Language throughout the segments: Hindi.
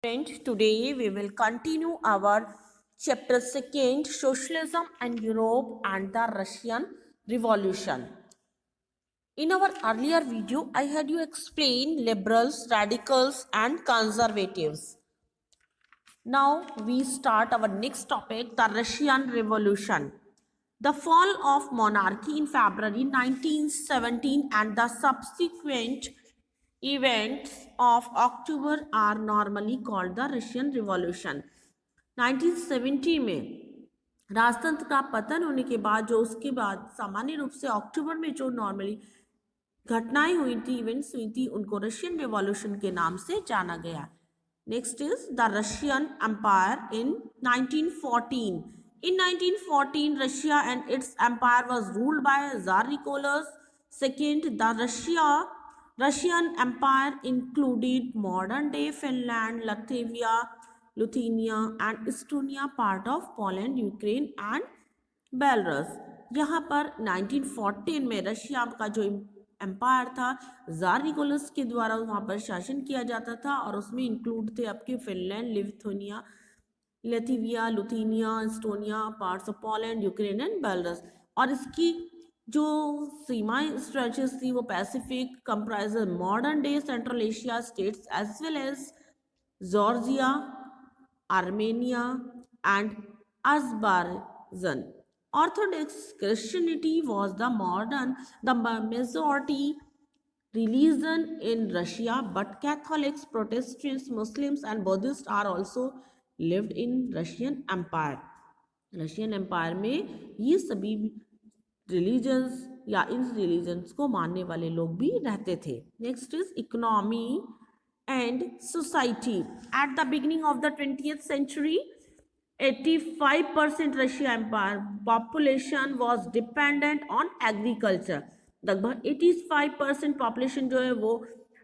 Friend, today we will continue our chapter second, Socialism and Europe and the Russian Revolution. In our earlier video, I had you explain liberals, radicals and conservatives. Now we start our next topic, the Russian Revolution. The fall of monarchy in February 1917 and the subsequent events of October are normally called the Russian Revolution. 1970 में राजतंत्र का पतन होने के बाद जो उसके बाद सामान्य रूप से अक्टूबर में जो नॉर्मली घटनाएं हुई थी, इवेंट्स हुई थी, उनको रशियन रिवॉल्यूशन के नाम से जाना गया. Next is the Russian Empire in 1914. In 1914, Russia and its empire was ruled by Tsar Nicholas II. The Russian Empire included modern-day Finland, Latvia, Lithuania, and Estonia, part of Poland, Ukraine, and Belarus. यहाँ पर 1914 में रशिया का जो एम्पायर था जार निकोलस के द्वारा वहाँ पर शासन किया जाता था और उसमें इंक्लूड थे आपके Finland, Lithuania, Latvia, Lithuania, Estonia, parts of Poland, Ukraine and Belarus. और इसकी जो सीमाएं स्ट्रेचेस थी वो Pacific, comprise modern day central Asia states as well as Georgia, Armenia and Azerbaijan. Orthodox Christianity was the majority religion in Russia, but Catholics, Protestants, Muslims and Buddhists are also lived in Russian Empire. Russian Empire में ये सभी religions या इन religions को मानने वाले लोग भी रहते थे. Next is economy and society. At the beginning of the 20th century, 85% Russia empire population was dependent on agriculture. लगभग 85% पॉपुलेशन जो है वो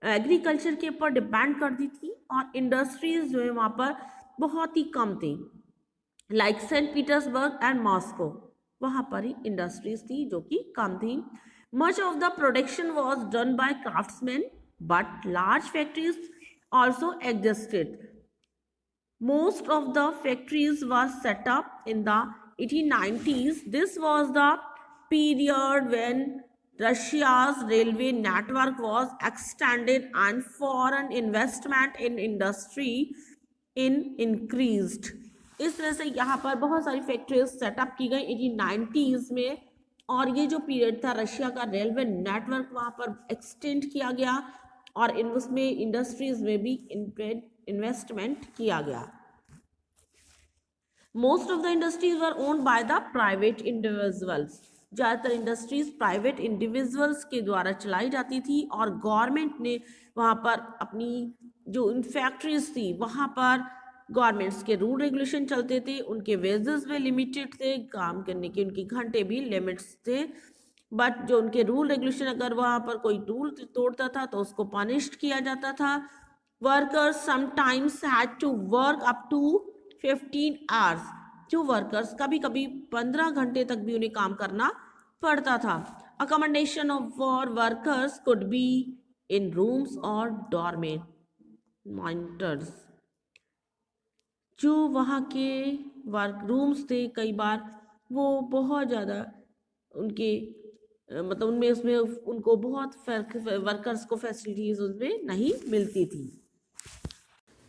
एग्रीकल्चर के ऊपर डिपेंड करती थी और इंडस्ट्रीज जो है वहाँ पर बहुत ही कम थी. Like Saint Petersburg and Moscow, वहाँ पर ही इंडस्ट्रीज थी जो कि कम थी. Much of the production was done by craftsman but large factories also existed. Most of the factories were set up in the 1890s. This was the period when Russia's railway network was extended and foreign investment in industry increased. इस वजह से यहाँ पर बहुत सारी फैक्ट्रीज सेटअप की गई 1890s में और ये जो पीरियड था रशिया का रेलवे नेटवर्क वहाँ पर एक्सटेंड किया गया और उसमें इंडस्ट्रीज में भी इन्वेस्टमेंट किया गया. Most of the industries were owned by the private individuals. ज़्यादातर इंडस्ट्रीज प्राइवेट इंडिविजुअल्स के द्वारा चलाई जाती थी और गवर्नमेंट ने वहाँ पर अपनी जो इन फैक्ट्रीज थी वहाँ पर गवर्नमेंट्स के रूल रेगुलेशन चलते थे. उनके वेजेस भी लिमिटेड थे, काम करने के उनके घंटे भी लिमिट्स थे. बट जो उनके रूल रेगुलेशन अगर वहाँ पर कोई रूल तोड़ता था तो उसको पनिश्ड किया जाता था. Workers sometimes had to work up to 15 hours. जो वर्कर्स कभी कभी 15 घंटे तक भी उन्हें काम करना पड़ता था. Accommodation of for workers could be in rooms और डॉर्मेटर्स. जो वहाँ के वर्क रूम्स थे कई बार वो बहुत ज़्यादा उनके मतलब उनमें उसमें उनको बहुत वर्कर्स को फैसिलिटीज उसमें नहीं मिलती थी.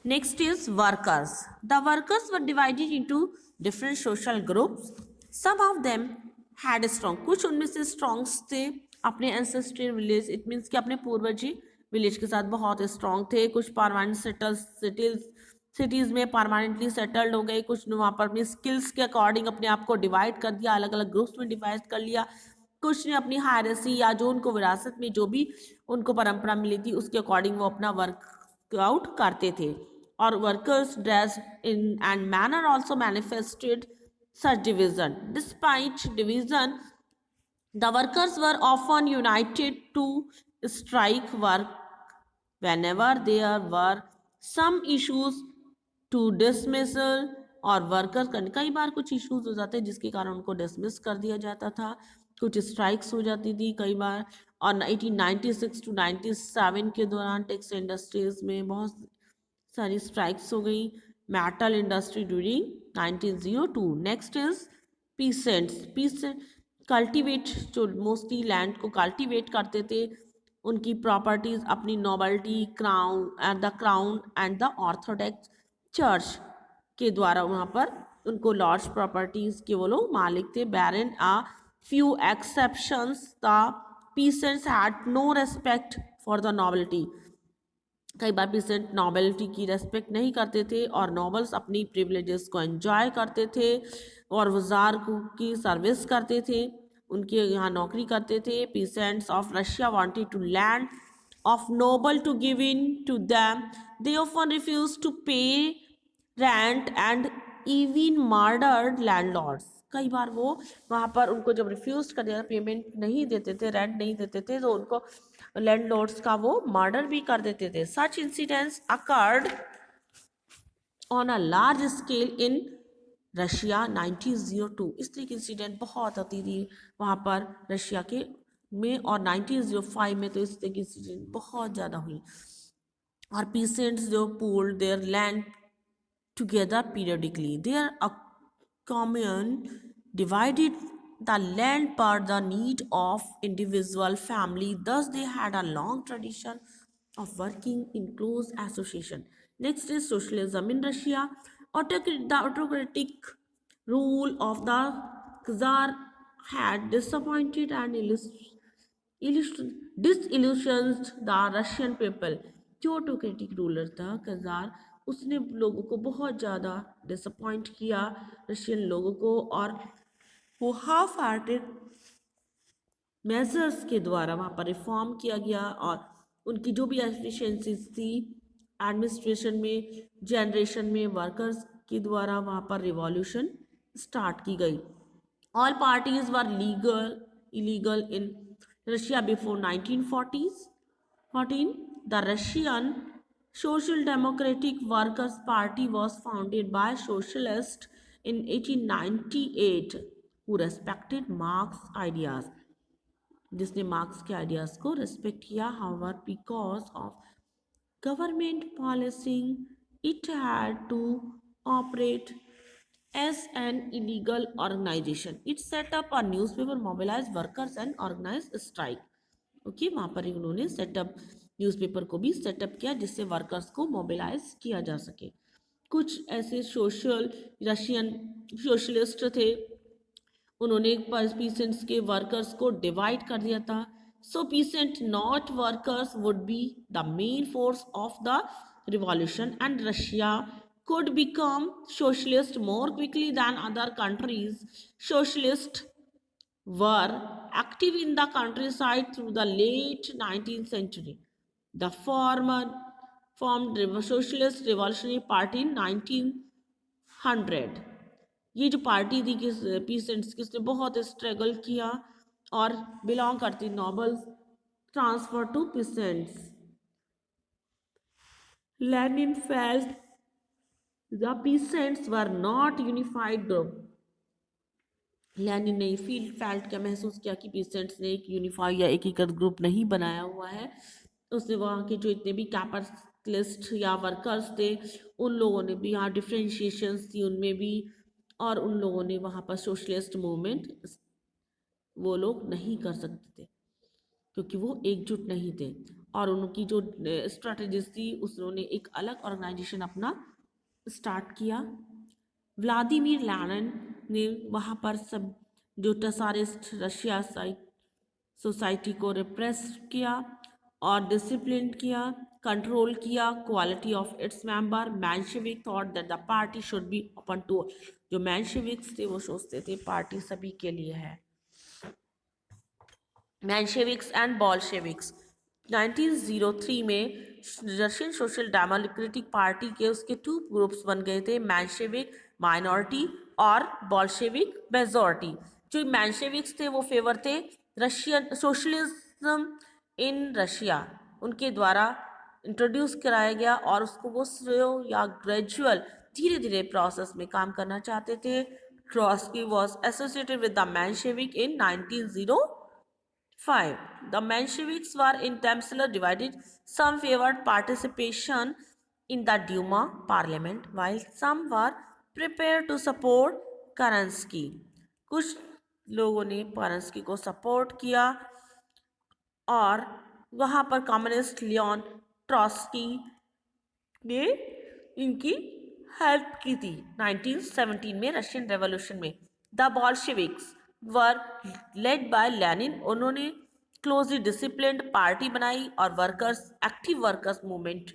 Next is workers. The workers were divided into different social groups. Some of them had strong. कुछ उनमें से स्ट्रॉन्ग्स थे अपने ancestral village. It means कि अपने पूर्वजी विलेज के साथ बहुत स्ट्रॉन्ग थे. कुछ परमानेंट सिटीज़ में परमानेंटली सेटल्ड हो गए. कुछ ने वहाँ पर अपनी स्किल्स के अकॉर्डिंग अपने आप को डिवाइड कर दिया, अलग अलग ग्रुप्स में डिवाइड कर लिया. कुछ ने अपनी हायरेसी या जो उनको विरासत में जो भी उनको परंपरा मिली थी उसके अकॉर्डिंग वो अपना वर्कआउट करते थे. और workers dressed in and manner also manifested such division. Despite division, the workers were often united to strike work whenever there were some issues to dismissal. और वर्कर्स कई बार कुछ इश्यूज हो जाते जिसके कारण उनको डिसमिस कर दिया जाता था. कुछ स्ट्राइक्स हो जाती थी कई बार. और 1896 to 97 के दौरान टेक्सटाइल इंडस्ट्रीज में बहुत सारी स्ट्राइक्स हो गई। Metal industry during 1902। Next is peasants. Peasant cultivate, जो मोस्टली लैंड को कल्टीवेट करते थे, उनकी प्रॉपर्टीज अपनी nobility, crown and the orthodox church के द्वारा वहाँ पर उनको लार्ज प्रॉपर्टीज के वो लोग मालिक थे। Barring a few exceptions the peasants had no respect for the nobility. कई बार पीसेंट नॉबलिटी की रेस्पेक्ट नहीं करते थे और नॉबल्स अपनी प्रिविलेजेस को एंजॉय करते थे और वज़ार की सर्विस करते थे, उनके यहाँ नौकरी करते थे। Peasants of Russia wanted to land of noble to give in to them. They often refused to pay rent and even murdered landlords. कई बार वो वहाँ पर उनको जब रिफ्यूज कर दिया, पेमेंट नहीं देते थे, रेंट नहीं देते थे, तो उनको लैंडलॉर्ड्स का वो मर्डर भी कर देते थे। Such incidents occurred on a large scale in Russia 1902। इस तरह की इंसिडेंट बहुत होती थी वहाँ पर रशिया के में, और 1905 में तो इस तरह की इंसिडेंट बहुत ज़्यादा हुई। और पीसेंट्स जो pooled their land together periodically, there a commune divided the land per the need of individual family. Thus they had a long tradition of working in close association. Next is socialism in Russia. The autocratic rule of the Czar had disappointed and disillusioned the Russian people. जो ऑटोक्रेटिक रूलर था कजार, उसने लोगों को बहुत ज़्यादा डिसअपॉइंट किया, रशियन लोगों को, और वो हाफ हार्टेड मेजर्स के द्वारा वहाँ पर रिफॉर्म किया गया और उनकी जो भी एफिशिएंसीज थी एडमिनिस्ट्रेशन में, जनरेशन में, वर्कर्स के द्वारा वहाँ पर रिवॉल्यूशन स्टार्ट की गई। All parties were illegal in Russia before 1914. The Russian Social Democratic Workers' Party was founded by socialists in 1898 who respected Marx's ideas, जिसने मार्क्स के आइडियाज़ को रेस्पेक्ट किया। However because of government policy it had to operate as an illegal organization. It set up a newspaper, mobilized workers and organized strike. Okay, वहाँ पर उन्होंने सेटअप न्यूज़पेपर को भी सेटअप किया जिससे वर्कर्स को मोबिलाइज किया जा सके। कुछ ऐसे रशियन सोशलिस्ट थे, उन्होंने पीसेंट्स के वर्कर्स को डिवाइड कर दिया था। So peasant not workers would be the main force of the revolution and Russia could become socialist more quickly than other countries. Socialists were active in the countryside through the late 19th century. The formed Socialist Revolutionary Party in 1900. ये जो पार्टी थी किस पीसेंट्स की, उसने बहुत स्ट्रगल किया और बिलोंग करती nobles transfer to peasants. Lenin felt the peasants were not unified group. Lenin ने फील्ड फेल्ट क्या महसूस किया कि पीसेंट्स ने एक यूनिफाई या एकीकृत ग्रुप नहीं बनाया हुआ है। उसने वहाँ के जो इतने भी कैपिटलिस्ट या वर्कर्स थे, उन लोगों ने भी, यहाँ डिफ्रेंशिएशंस थी उनमें भी, और उन लोगों ने वहाँ पर सोशलिस्ट मूवमेंट वो लोग नहीं कर सकते थे क्योंकि वो एकजुट नहीं थे। और उनकी जो स्ट्रेटजीज थी, उन्होंने एक अलग ऑर्गेनाइजेशन अपना स्टार्ट किया। व्लादिमीर लेनिन ने वहाँ पर सब जो टसारिस्ट रशिया सोसाइटी को रिप्रेस किया और डिसिप्लिन किया, कंट्रोल किया quality of its member. Menshevik thought that the party should be open to, जो मेंशेविक्स थे वो सोचते थे पार्टी सभी के लिए है। मेंशेविक्स एंड बॉल्शेविक्स 1903 में रशियन सोशल डेमोक्रेटिक पार्टी के उसके टू ग्रुप्स बन गए थे, मेंशेविक माइनॉरिटी और बॉल्शेविक मेजॉरिटी। जो मेंशेविक्स थे वो फेवर थे रशियन सोशलिज्म इन रशिया, उनके द्वारा इंट्रोड्यूस कराया गया और उसको वो स्लो या ग्रेजुअल धीरे धीरे प्रोसेस में काम करना चाहते थे। Trotsky was associated with the Menshevik in 1905. The Mensheviks were in themselves divided. Some favored participation in the Duma parliament, while some were prepared to support Kerensky. कुछ लोगों ने Kerensky को सपोर्ट किया और वहाँ पर कम्युनिस्ट लियोन ट्रॉस्की ने इनकी हेल्प की थी 1917 में रशियन रेवोल्यूशन में। The Bolsheviks were led by Lenin. उन्होंने क्लोजली डिसिप्लिन्ड पार्टी बनाई और वर्कर्स एक्टिव वर्कर्स मूवमेंट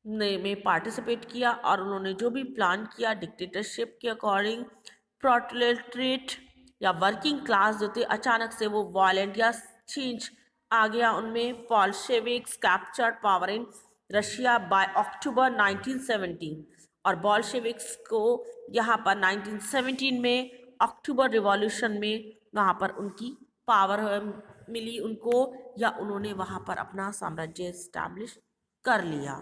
में पार्टिसिपेट किया और उन्होंने जो भी प्लान किया डिक्टेटरशिप के अकॉर्डिंग प्रोलेटरेट या वर्किंग जो थे अचानक से वो वायलेंट या चेंज आ गया उनमें। Bolsheviks captured power in Russia by October 1917 और बॉल्शेविक्स को यहाँ पर 1917 में अक्टूबर रिवॉल्यूशन में वहाँ पर उनकी पावर मिली उनको, या उन्होंने वहाँ पर अपना साम्राज्य इस्टेब्लिश कर लिया।